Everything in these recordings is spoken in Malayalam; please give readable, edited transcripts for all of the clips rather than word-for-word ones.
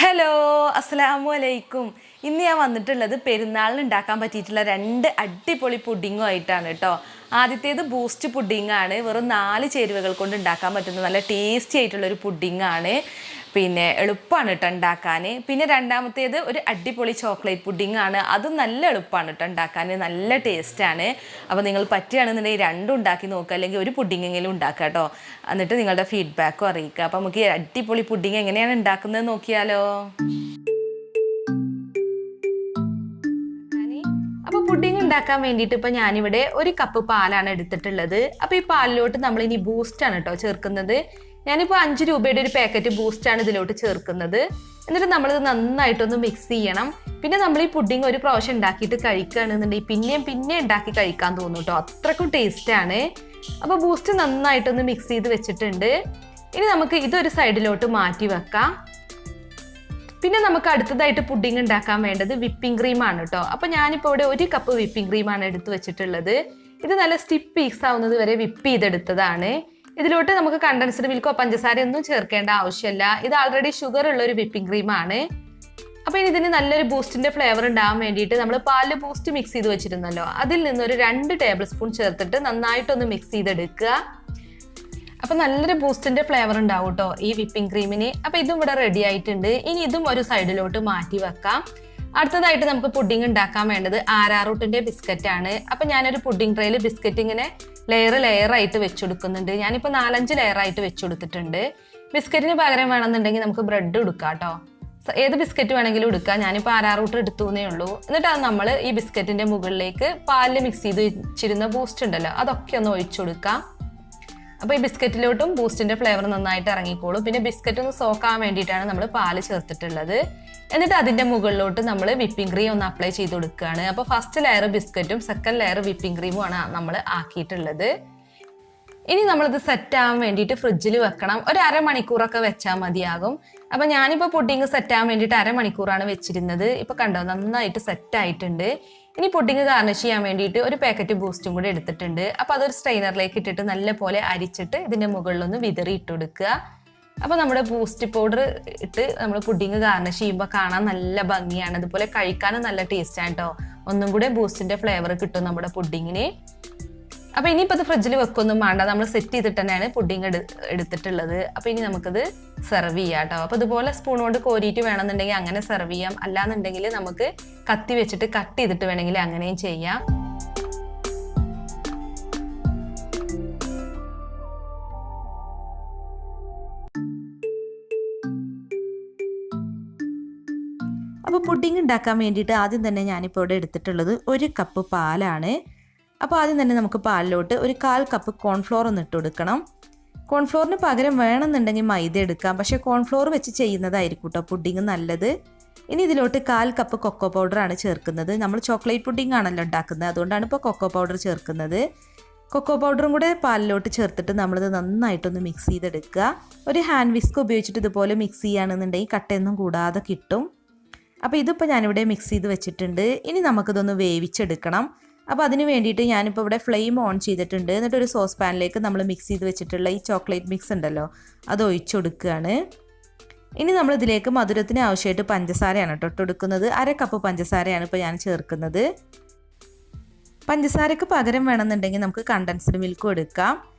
ഹലോ അസ്സലാമു അലൈക്കും. ഇന്ന് ഞാൻ വന്നിട്ടുള്ളത് പെരുന്നാളിന് ഉണ്ടാക്കാൻ പറ്റിയിട്ടുള്ള 2 അടിപൊളി പുഡിങ്ങും ആയിട്ടാണ് കേട്ടോ. ആദ്യത്തേത് ബൂസ്റ്റ് പുഡിങ്ങാണ്. വെറും 4 ചേരുവകൾ കൊണ്ട് ഉണ്ടാക്കാൻ പറ്റുന്ന നല്ല ടേസ്റ്റി ആയിട്ടുള്ളൊരു പുഡിങ്ങാണ്. പിന്നെ എളുപ്പമാണ് കേട്ടോ ഉണ്ടാക്കാൻ. പിന്നെ രണ്ടാമത്തേത് ഒരു അടിപൊളി ചോക്ലേറ്റ് പുഡിങ്ങാണ്. അതും നല്ല എളുപ്പമാണ് കേട്ടോ ഉണ്ടാക്കാൻ, നല്ല ടേസ്റ്റാണ്. അപ്പോൾ നിങ്ങൾ പറ്റുകയാണെന്നുണ്ടെങ്കിൽ രണ്ടും ഉണ്ടാക്കി നോക്കുക, അല്ലെങ്കിൽ ഒരു പുഡിങ്ങെങ്കിലും ഉണ്ടാക്കുക കേട്ടോ. എന്നിട്ട് നിങ്ങളുടെ ഫീഡ്ബാക്കും അറിയിക്കുക. അപ്പോൾ നമുക്ക് ഈ അടിപൊളി പുഡിങ് എങ്ങനെയാണ് ഉണ്ടാക്കുന്നത് നോക്കിയാലോ. അപ്പോൾ പുഡിങ് ഉണ്ടാക്കാൻ വേണ്ടിയിട്ട് ഇപ്പോൾ ഞാനിവിടെ 1 കപ്പ് പാലാണ് എടുത്തിട്ടുള്ളത്. അപ്പോൾ ഈ പാലിലോട്ട് നമ്മൾ ഇനി ബൂസ്റ്റാണ് കേട്ടോ ചേർക്കുന്നത്. ഞാനിപ്പോൾ 5 രൂപയുടെ ഒരു പാക്കറ്റ് ബൂസ്റ്റാണ് ഇതിലോട്ട് ചേർക്കുന്നത്. എന്നിട്ട് നമ്മളിത് നന്നായിട്ടൊന്ന് മിക്സ് ചെയ്യണം. പിന്നെ നമ്മൾ ഈ പുഡിങ് ഒരു പ്രാവശ്യം ഉണ്ടാക്കിയിട്ട് കഴിക്കുകയാണെന്നുണ്ടെങ്കിൽ പിന്നെ ഉണ്ടാക്കി കഴിക്കാൻ തോന്നും കേട്ടോ, അത്രക്കും ടേസ്റ്റാണ്. അപ്പോൾ ബൂസ്റ്റ് നന്നായിട്ടൊന്ന് മിക്സ് ചെയ്ത് വെച്ചിട്ടുണ്ട്. ഇനി നമുക്ക് ഇതൊരു സൈഡിലോട്ട് മാറ്റി വെക്കാം. പിന്നെ നമുക്ക് അടുത്തതായിട്ട് പുഡിങ് ഉണ്ടാക്കാൻ വേണ്ടത് വിപ്പിംഗ് ക്രീമാണ് കേട്ടോ. അപ്പോൾ ഞാനിപ്പോൾ ഇവിടെ 1 കപ്പ് വിപ്പിംഗ് ക്രീമാണ് എടുത്ത് വെച്ചിട്ടുള്ളത്. ഇത് നല്ല സ്റ്റിഫ് പീസ് ആവുന്നത് വരെ വിപ്പ് ചെയ്തെടുത്തതാണ്. ഇതിലോട്ട് നമുക്ക് കണ്ടൻസ്ഡ് മിൽക്കോ പഞ്ചസാരയൊന്നും ചേർക്കേണ്ട ആവശ്യമില്ല. ഇത് ആൾറെഡി ഷുഗർ ഉള്ള ഒരു വിപ്പിംഗ് ക്രീമാണ്. അപ്പോൾ ഇനി ഇതിന് നല്ലൊരു ബൂസ്റ്റിന്റെ ഫ്ലേവർ ഉണ്ടാകാൻ വേണ്ടിയിട്ട് നമ്മൾ പാലിൽ ബൂസ്റ്റ് മിക്സ് ചെയ്ത് വെച്ചിരുന്നല്ലോ, അതിൽ നിന്നൊരു 2 ടേബിൾ സ്പൂൺ ചേർത്തിട്ട് നന്നായിട്ടൊന്ന് മിക്സ് ചെയ്തെടുക്കുക. അപ്പോൾ നല്ലൊരു ബൂസ്റ്റിന്റെ ഫ്ലേവർ ഉണ്ടാവും കേട്ടോ ഈ വിപ്പിംഗ് ക്രീമിന്. അപ്പോൾ ഇതും ഇവിടെ റെഡി ആയിട്ടുണ്ട്. ഇനി ഇതും ഒരു സൈഡിലോട്ട് മാറ്റി വെക്കാം. അടുത്തതായിട്ട് നമുക്ക് പുഡിംഗ് ഉണ്ടാക്കാൻ വേണ്ടത് ആരാറൂട്ടിന്റെ ബിസ്ക്കറ്റ് ആണ്. അപ്പോൾ ഞാനൊരു പുഡിംഗ് ട്രേയിൽ ബിസ്ക്കറ്റ് ഇങ്ങനെ ലെയർ ആയിട്ട് വെച്ചുകൊടുക്കുന്നുണ്ട്. ഞാനിപ്പോൾ 4-5 ലെയർ ആയിട്ട് വെച്ചുകൊടുത്തിട്ടുണ്ട്. ബിസ്ക്കറ്റിന് പകരം വേണമെന്നുണ്ടെങ്കിൽ നമുക്ക് ബ്രെഡ് എടുക്കാം കേട്ടോ. ഏത് ബിസ്ക്കറ്റ് വേണമെങ്കിലും എടുക്കാം. ഞാനിപ്പോൾ ആരാറൂട്ട് എടുത്തുന്നേ ഉള്ളൂ. എന്നിട്ട് അത് നമ്മൾ ഈ ബിസ്ക്കറ്റിന്റെ മുകളിലേക്ക് പാലിൽ മിക്സ് ചെയ്ത് വെച്ചിരുന്ന ബൂസ്റ്റ് ഉണ്ടല്ലോ, അതൊക്കെ ഒന്ന് ഒഴിച്ചു കൊടുക്കാം. അപ്പോൾ ഈ ബിസ്ക്കറ്റിലോട്ടും ബൂസ്റ്റിന്റെ ഫ്ലേവർ നന്നായിട്ട് ഇറങ്ങിക്കോളും. പിന്നെ ബിസ്ക്കറ്റ് ഒന്ന് സോക്കാൻ വേണ്ടിയിട്ടാണ് നമ്മൾ പാല് ചേർത്തിട്ടുള്ളത്. എന്നിട്ട് അതിന്റെ മുകളിലോട്ട് നമ്മൾ വിപ്പിംഗ് ക്രീം ഒന്ന് അപ്ലൈ ചെയ്ത് കൊടുക്കുകയാണ്. അപ്പോൾ ഫസ്റ്റ് ലെയർ ബിസ്ക്കറ്റും സെക്കൻഡ് ലെയർ വിപ്പിംഗ് ക്രീമും ആണ് നമ്മൾ ആക്കിയിട്ടുള്ളത്. ഇനി നമ്മളിത് സെറ്റ് ആവാൻ വേണ്ടിയിട്ട് ഫ്രിഡ്ജിൽ വെക്കണം. ഒരു അരമണിക്കൂറൊക്കെ വെച്ചാൽ മതിയാകും. അപ്പോൾ ഞാനിപ്പോൾ പുഡിങ് സെറ്റ് ആവാൻ വേണ്ടിയിട്ട് അരമണിക്കൂറാണ് വെച്ചിരുന്നത്. ഇപ്പോൾ കണ്ടോ നന്നായിട്ട് സെറ്റ് ആയിട്ടുണ്ട്. ഇനി പുഡിങ് ഗാർണിഷ് ചെയ്യാൻ വേണ്ടിയിട്ട് ഒരു പാക്കറ്റ് ബൂസ്റ്റും കൂടി എടുത്തിട്ടുണ്ട്. അപ്പോൾ അതൊരു സ്ട്രെയിനറിലേക്ക് ഇട്ടിട്ട് നല്ലപോലെ അരിച്ചിട്ട് ഇതിൻ്റെ മുകളിലൊന്ന് വിതറി ഇട്ട് കൊടുക്കുക. അപ്പോൾ നമ്മുടെ ബൂസ്റ്റ് പൗഡർ ഇട്ട് നമ്മൾ പുഡിങ് ഗാർണിഷ് ചെയ്യുമ്പോൾ കാണാൻ നല്ല ഭംഗിയാണ്. അതുപോലെ കഴിക്കാനും നല്ല ടേസ്റ്റാണ് കേട്ടോ. ഒന്നും കൂടെ ബൂസ്റ്റിൻ്റെ ഫ്ലേവർ കിട്ടും നമ്മുടെ പുഡിങ്ങിന്. അപ്പോൾ ഇനിയിപ്പോൾ അത് ഫ്രിഡ്ജിൽ വെക്കൊന്നും വേണ്ട, നമ്മൾ സെറ്റ് ചെയ്തിട്ട് തന്നെയാണ് പുഡിങ് എടുത്തിട്ടുള്ളത്. അപ്പോൾ ഇനി നമുക്കത് സെർവ് ചെയ്യാം കേട്ടോ. അപ്പോൾ ഇതുപോലെ സ്പൂൺ കൊണ്ട് കോരിയിട്ട് വേണമെന്നുണ്ടെങ്കിൽ അങ്ങനെ സെർവ് ചെയ്യാം. അല്ലാന്നുണ്ടെങ്കിൽ നമുക്ക് കത്തി വെച്ചിട്ട് കട്ട് ചെയ്തിട്ട് വേണമെങ്കിൽ അങ്ങനെയും ചെയ്യാം. അപ്പോൾ പുഡിങ് ഉണ്ടാക്കാൻ വേണ്ടിയിട്ട് ആദ്യം തന്നെ ഞാനിപ്പോൾ ഇവിടെ എടുത്തിട്ടുള്ളത് 1 കപ്പ് പാലാണ്. അപ്പോൾ ആദ്യം തന്നെ നമുക്ക് പാലിലോട്ട് ഒരു 1/4 കപ്പ് കോൺഫ്ലോർ ഒന്ന് ഇട്ട് കൊടുക്കണം. കോൺഫ്ലോറിന് പകരം വേണമെന്നുണ്ടെങ്കിൽ മൈദ എടുക്കാം, പക്ഷേ കോൺഫ്ലോർ വെച്ച് ചെയ്യുന്നതായിരിക്കും കേട്ടോ പുഡിങ് നല്ലത്. ഇനി ഇതിലോട്ട് 1/4 കപ്പ് കൊക്കോ പൗഡറാണ് ചേർക്കുന്നത്. നമ്മൾ ചോക്ലേറ്റ് പുഡിങ് ആണല്ലോ ഉണ്ടാക്കുന്നത്, അതുകൊണ്ടാണ് ഇപ്പോൾ കൊക്കോ പൗഡർ ചേർക്കുന്നത്. കൊക്കോ പൗഡറും കൂടെ പാലിലോട്ട് ചേർത്തിട്ട് നമ്മളിത് നന്നായിട്ടൊന്ന് മിക്സ് ചെയ്തെടുക്കുക. ഒരു ഹാൻഡ് വിസ്ക് ഉപയോഗിച്ചിട്ട് ഇതുപോലെ മിക്സ് ചെയ്യുകയാണെന്നുണ്ടെങ്കിൽ കട്ടയൊന്നും കൂടാതെ കിട്ടും. അപ്പോൾ ഇതിപ്പോൾ ഞാനിവിടെ മിക്സ് ചെയ്ത് വെച്ചിട്ടുണ്ട്. ഇനി നമുക്കിതൊന്ന് വേവിച്ചെടുക്കണം. അപ്പോൾ അതിന് വേണ്ടിയിട്ട് ഞാനിപ്പോൾ ഇവിടെ ഫ്ലെയിം ഓൺ ചെയ്തിട്ടുണ്ട്. എന്നിട്ട് ഒരു സോസ് പാനിലേക്ക് നമ്മൾ മിക്സ് ചെയ്ത് വെച്ചിട്ടുള്ള ഈ ചോക്ലേറ്റ് മിക്സ് ഉണ്ടല്ലോ, അത് ഒഴിച്ചു കൊടുക്കുകയാണ്. ഇനി നമ്മൾ ഇതിലേക്ക് മധുരത്തിന് ആവശ്യമായിട്ട് പഞ്ചസാരയാണ് കേട്ടോ ഇട്ടെടുക്കുന്നത്. 1/2 കപ്പ് പഞ്ചസാരയാണ് ഇപ്പോൾ ഞാൻ ചേർക്കുന്നത്. പഞ്ചസാരക്ക് പകരം വേണമെന്നുണ്ടെങ്കിൽ നമുക്ക് കണ്ടൻസ്ഡ് മിൽക്കും എടുക്കാം.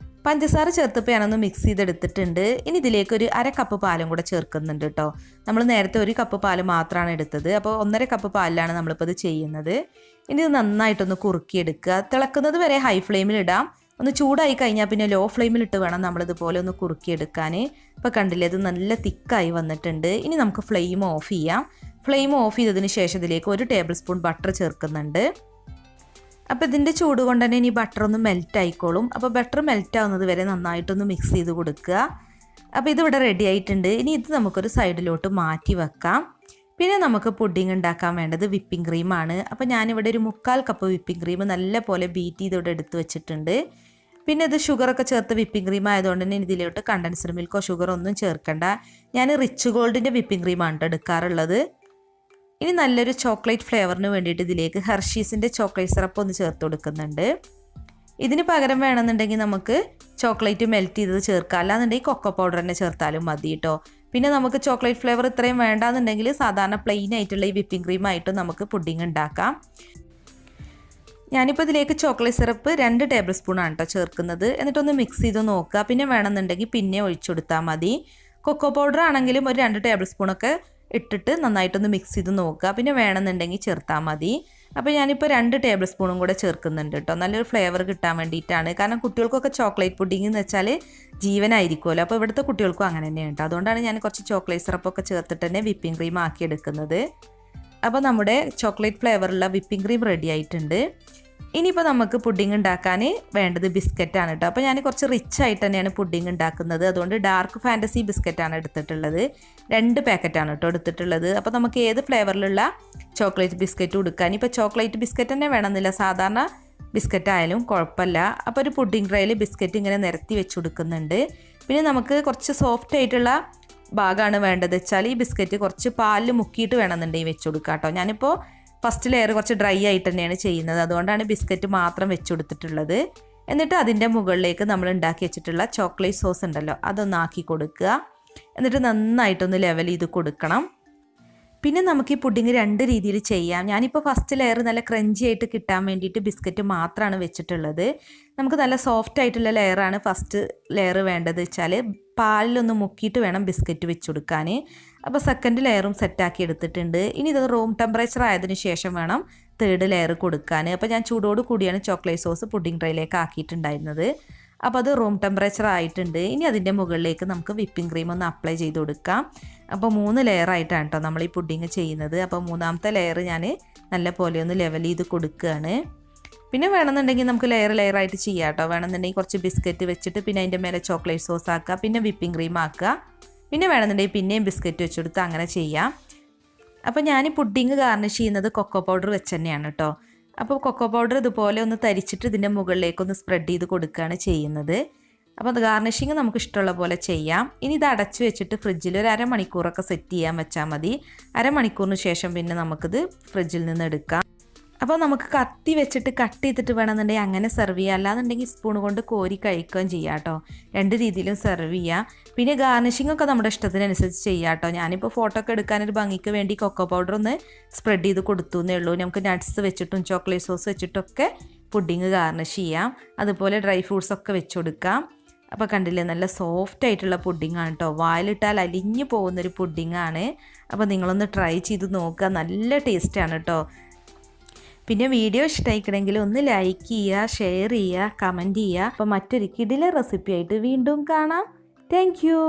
പഞ്ചസാര ചേർത്തപ്പോൾ ഞാനൊന്ന് മിക്സ് ചെയ്തെടുത്തിട്ടുണ്ട്. ഇനി ഇതിലേക്ക് ഒരു 1/2 കപ്പ് പാലും കൂടെ ചേർക്കുന്നുണ്ട് കേട്ടോ. നമ്മൾ നേരത്തെ 1 കപ്പ് പാല് മാത്രമാണ് എടുത്തത്. അപ്പോൾ 1/2 കപ്പ് പാലിലാണ് നമ്മളിപ്പോൾ ഇത് ചെയ്യുന്നത്. ഇനി ഇത് നന്നായിട്ടൊന്ന് കുറുക്കിയെടുക്കുക. തിളക്കുന്നത് വരെ ഹൈ ഫ്ലെയിമിൽ ഇടാം. ഒന്ന് ചൂടായി കഴിഞ്ഞാൽ പിന്നെ ലോ ഫ്ലെയിമിലിട്ട് വേണം നമ്മളിതുപോലെ ഒന്ന് കുറുക്കിയെടുക്കാൻ. ഇപ്പോൾ കണ്ടില്ലേ, ഇത് നല്ല തിക്കായി വന്നിട്ടുണ്ട്. ഇനി നമുക്ക് ഫ്ലെയിം ഓഫ് ചെയ്യാം. ഫ്ലെയിം ഓഫ് ചെയ്തതിന് ശേഷം ഇതിലേക്ക് 1 ടേബിൾ സ്പൂൺ ബട്ടർ ചേർക്കുന്നുണ്ട്. അപ്പോൾ ഇതിൻ്റെ ചൂട് കൊണ്ട് തന്നെ ഇനി ബട്ടർ ഒന്ന് മെൽറ്റ് ആയിക്കോളും. അപ്പോൾ ബട്ടർ മെൽറ്റ് ആവുന്നത് വരെ നന്നായിട്ടൊന്ന് മിക്സ് ചെയ്ത് കൊടുക്കുക. അപ്പോൾ ഇതിവിടെ റെഡി ആയിട്ടുണ്ട്. ഇനി ഇത് നമുക്കൊരു സൈഡിലോട്ട് മാറ്റി വെക്കാം. പിന്നെ നമുക്ക് പുഡിങ് ഉണ്ടാക്കാൻ വേണ്ടത് വിപ്പിംഗ് ക്രീമാണ്. അപ്പോൾ ഞാനിവിടെ ഒരു 1/4 കപ്പ് വിപ്പിംഗ് ക്രീം നല്ല പോലെ ബീറ്റ് ചെയ്തോടെ എടുത്ത് വെച്ചിട്ടുണ്ട്. പിന്നെ ഇത് ഷുഗറൊക്കെ ചേർത്ത് വിപ്പിംഗ് ക്രീം ആയതുകൊണ്ട് തന്നെ ഇതിലോട്ട് കണ്ടൻസ്ഡ് മിൽക്കോ ഷുഗറോ ഒന്നും ചേർക്കണ്ട. ഞാൻ റിച്ച് ഗോൾഡിൻ്റെ വിപ്പിംഗ് ക്രീമാണ് എടുക്കാറുള്ളത്. ഇനി നല്ലൊരു ചോക്ലേറ്റ് ഫ്ലേവറിന് വേണ്ടിയിട്ട് ഇതിലേക്ക് ഹെർഷീസിൻ്റെ ചോക്ലേറ്റ് സിറപ്പ് ഒന്ന് ചേർത്ത് കൊടുക്കുന്നുണ്ട്. ഇതിന് പകരം വേണമെന്നുണ്ടെങ്കിൽ നമുക്ക് ചോക്ലേറ്റ് മെൽറ്റ് ചെയ്തത് ചേർക്കാം, അല്ലാന്നുണ്ടെങ്കിൽ കൊക്കോ പൗഡർ തന്നെ ചേർത്താലും മതി കേട്ടോ. പിന്നെ നമുക്ക് ചോക്ലേറ്റ് ഫ്ലേവർ ഇത്രയും വേണ്ടാന്നുണ്ടെങ്കിൽ സാധാരണ പ്ലെയിൻ ആയിട്ടുള്ള ഈ വിപ്പിംഗ് ക്രീമായിട്ടും നമുക്ക് പുഡിംഗ് ഉണ്ടാക്കാം. ഞാനിപ്പോൾ ഇതിലേക്ക് ചോക്ലേറ്റ് സിറപ്പ് 2 ടേബിൾ സ്പൂണാണ് കേട്ടോ ചേർക്കുന്നത്. എന്നിട്ടൊന്ന് മിക്സ് ചെയ്ത് നോക്കുക. പിന്നെ വേണമെന്നുണ്ടെങ്കിൽ പിന്നെ ഒഴിച്ചു കൊടുത്താൽ മതി. കൊക്കോ പൗഡർ ആണെങ്കിലും ഒരു 2 ടേബിൾ സ്പൂണൊക്കെ ഇട്ടിട്ട് നന്നായിട്ടൊന്ന് മിക്സ് ചെയ്ത് നോക്കുക. പിന്നെ വേണമെന്നുണ്ടെങ്കിൽ ചേർത്താൽ മതി. അപ്പോൾ ഞാനിപ്പോൾ 2 ടേബിൾ സ്പൂണും കൂടെ ചേർക്കുന്നുണ്ട് കേട്ടോ. നല്ലൊരു ഫ്ലേവർ കിട്ടാൻ വേണ്ടിയിട്ടാണ്. കാരണം കുട്ടികൾക്കൊക്കെ ചോക്ലേറ്റ് പുഡിംഗ് എന്ന് വെച്ചാൽ ജീവനായിരിക്കുമല്ലോ. അപ്പോൾ ഇവിടുത്തെ കുട്ടികൾക്കും അങ്ങനെ തന്നെയാണ് കേട്ടോ. അതുകൊണ്ടാണ് ഞാൻ കുറച്ച് ചോക്ലേറ്റ് സിറപ്പൊക്കെ ചേർത്തിട്ട് തന്നെ വിപ്പിംഗ് ക്രീം ആക്കി എടുക്കുന്നത്. അപ്പോൾ നമ്മുടെ ചോക്ലേറ്റ് ഫ്ലേവറുള്ള വിപ്പിംഗ് ക്രീം റെഡി ആയിട്ടുണ്ട്. ഇനിയിപ്പോൾ നമുക്ക് പുഡിംഗ് ഉണ്ടാക്കാൻ വേണ്ടത് ബിസ്ക്കറ്റാണ് കേട്ടോ. അപ്പോൾ ഞാൻ കുറച്ച് റിച്ച് ആയിട്ട് തന്നെയാണ് പുഡിംഗ് ഉണ്ടാക്കുന്നത്. അതുകൊണ്ട് ഡാർക്ക് ഫാൻറ്റസി ബിസ്ക്കറ്റാണ് എടുത്തിട്ടുള്ളത്. 2 പാക്കറ്റാണ് കേട്ടോ എടുത്തിട്ടുള്ളത്. അപ്പോൾ നമുക്ക് ഏത് ഫ്ലേവറിലുള്ള ചോക്ലേറ്റ് ബിസ്ക്കറ്റ് കൊടുക്കാൻ. ഇപ്പോൾ ചോക്ലേറ്റ് ബിസ്ക്കറ്റ് തന്നെ വേണമെന്നില്ല, സാധാരണ ബിസ്ക്കറ്റ് ആയാലും കുഴപ്പമില്ല. അപ്പോൾ ഒരു പുഡിംഗ് ട്രേയിൽ ബിസ്ക്കറ്റ് ഇങ്ങനെ നിരത്തി വെച്ച് കൊടുക്കുന്നുണ്ട്. പിന്നെ നമുക്ക് കുറച്ച് സോഫ്റ്റ് ആയിട്ടുള്ള ഭാഗമാണ് വേണ്ടത് വെച്ചാൽ ഈ ബിസ്ക്കറ്റ് കുറച്ച് പാലിൽ മുക്കിയിട്ട് വേണമെന്നുണ്ടെങ്കിൽ വെച്ച് കൊടുക്കാം കേട്ടോ. ഞാനിപ്പോൾ ഫസ്റ്റ് ലെയർ കുറച്ച് ഡ്രൈ ആയിട്ട് തന്നെയാണ് ചെയ്യുന്നത്. അതുകൊണ്ടാണ് ബിസ്ക്കറ്റ് മാത്രം വെച്ച് കൊടുത്തിട്ടുള്ളത്. എന്നിട്ട് അതിൻ്റെ മുകളിലേക്ക് നമ്മൾ ഉണ്ടാക്കി വെച്ചിട്ടുള്ള ചോക്ലേറ്റ് സോസ് ഉണ്ടല്ലോ അതൊന്ന് ആക്കി കൊടുക്കുക. എന്നിട്ട് നന്നായിട്ടൊന്ന് ലെവൽ ചെയ്ത് കൊടുക്കണം. പിന്നെ നമുക്ക് ഈ പുഡിംഗ് 2 രീതിയിൽ ചെയ്യാം. ഞാനിപ്പോൾ ഫസ്റ്റ് ലെയർ നല്ല ക്രഞ്ചി ആയിട്ട് കിട്ടാൻ വേണ്ടിയിട്ട് ബിസ്ക്കറ്റ് മാത്രമാണ് വെച്ചിട്ടുള്ളത്. നമുക്ക് നല്ല സോഫ്റ്റ് ആയിട്ടുള്ള ലെയറാണ് ഫസ്റ്റ് ലെയർ വേണ്ടത് വെച്ചാൽ പാലിലൊന്ന് മുക്കിയിട്ട് വേണം ബിസ്ക്കറ്റ് വെച്ച് കൊടുക്കാൻ. അപ്പോൾ സെക്കൻഡ് ലെയറും സെറ്റാക്കി എടുത്തിട്ടുണ്ട്. ഇനി ഇത് റൂം ടെമ്പറേച്ചർ ആയതിനു ശേഷം വേണം 3rd ലെയർ കൊടുക്കാൻ. അപ്പോൾ ഞാൻ ചൂടോട് കൂടിയാണ് ചോക്ലേറ്റ് സോസ് പുഡിംഗ് ട്രേയിലേക്ക് ആക്കിയിട്ടുണ്ടായിരുന്നത്. അപ്പോൾ അത് റൂം ടെമ്പറേച്ചർ ആയിട്ടുണ്ട്. ഇനി അതിൻ്റെ മുകളിലേക്ക് നമുക്ക് വിപ്പിംഗ് ക്രീം ഒന്ന് അപ്ലൈ ചെയ്ത് കൊടുക്കാം. അപ്പോൾ 3 ലെയറായിട്ടാണ് കേട്ടോ നമ്മൾ ഈ പുഡിംഗ് ചെയ്യുന്നത്. അപ്പോൾ 3ാമത്തെ ലെയർ ഞാൻ നല്ല പോലെ ഒന്ന് ലെവൽ ചെയ്ത് കൊടുക്കുകയാണ്. പിന്നെ വേണമെന്നുണ്ടെങ്കിൽ നമുക്ക് ലെയറായിട്ട് ചെയ്യാം കേട്ടോ. വേണമെന്നുണ്ടെങ്കിൽ കുറച്ച് ബിസ്ക്കറ്റ് വെച്ചിട്ട് പിന്നെ അതിൻ്റെ മേലെ ചോക്ലേറ്റ് സോസ് ആക്കുക, പിന്നെ വിപ്പിംഗ് ക്രീം ആക്കുക, പിന്നെ വേണമെന്നുണ്ടെങ്കിൽ പിന്നെയും ബിസ്ക്കറ്റ് വെച്ചെടുത്ത് അങ്ങനെ ചെയ്യാം. അപ്പോൾ ഞാൻ പുഡിംഗ് ഗാർണിഷ് ചെയ്യുന്നത് കൊക്കോ പൗഡർ വെച്ച് തന്നെയാണ് കേട്ടോ. അപ്പോൾ കൊക്കോ പൗഡർ ഇതുപോലെ ഒന്ന് തരിച്ചിട്ട് ഇതിൻ്റെ മുകളിലേക്കൊന്ന് സ്പ്രെഡ് ചെയ്ത് കൊടുക്കുകയാണ് ചെയ്യുന്നത്. അപ്പോൾ അത് ഗാർണിഷിങ് നമുക്ക് ഇഷ്ടമുള്ള പോലെ ചെയ്യാം. ഇനി ഇത് അടച്ചു വെച്ചിട്ട് ഫ്രിഡ്ജിൽ ഒരു അരമണിക്കൂറൊക്കെ സെറ്റ് ചെയ്യാൻ വെച്ചാൽ മതി. അരമണിക്കൂറിന് ശേഷം പിന്നെ നമുക്കിത് ഫ്രിഡ്ജിൽ നിന്ന് എടുക്കാം. അപ്പോൾ നമുക്ക് കത്തി വെച്ചിട്ട് കട്ട് ചെയ്തിട്ട് വേണമെന്നുണ്ടെങ്കിൽ അങ്ങനെ സെർവ് ചെയ്യുക, അല്ലാന്നുണ്ടെങ്കിൽ സ്പൂൺ കൊണ്ട് കോരി കഴിക്കുകയും ചെയ്യാം കേട്ടോ. 2 രീതിയിലും സെർവ് ചെയ്യാം. പിന്നെ ഗാർണിഷിംഗ് ഒക്കെ നമ്മുടെ ഇഷ്ടത്തിനനുസരിച്ച് ചെയ്യാം കേട്ടോ. ഞാനിപ്പോൾ ഫോട്ടോ ഒക്കെ എടുക്കാനൊരു ഭംഗിക്ക് വേണ്ടി കൊക്കോ പൗഡർ ഒന്ന് സ്പ്രെഡ് ചെയ്ത് കൊടുത്തു എന്നേ ഉള്ളൂ. നമുക്ക് നട്ട്സ് വെച്ചിട്ടും ചോക്ലേറ്റ് സോസ് വെച്ചിട്ടൊക്കെ പുഡിംഗ് ഗാർണിഷ് ചെയ്യാം. അതുപോലെ ഡ്രൈ ഫ്രൂട്ട്സ് ഒക്കെ വെച്ച് കൊടുക്കാം. അപ്പോൾ കണ്ടില്ലേ, നല്ല സോഫ്റ്റ് ആയിട്ടുള്ള പുഡിംഗ് ആണ് കേട്ടോ. വായിലിട്ടാൽ അലിഞ്ഞു പോകുന്നൊരു പുഡിംഗ് ആണ്. അപ്പോൾ നിങ്ങളൊന്ന് ട്രൈ ചെയ്ത് നോക്കുക, നല്ല ടേസ്റ്റാണ് കേട്ടോ. പിന്നെ വീഡിയോ ഇഷ്ടമായിക്കണമെങ്കിൽ ഒന്ന് ലൈക്ക് ചെയ്യുക, ഷെയർ ചെയ്യുക, കമൻറ്റ് ചെയ്യുക. അപ്പോൾ മറ്റൊരു കിടിലൻ റെസിപ്പി ആയിട്ട് വീണ്ടും കാണാം. Thank you.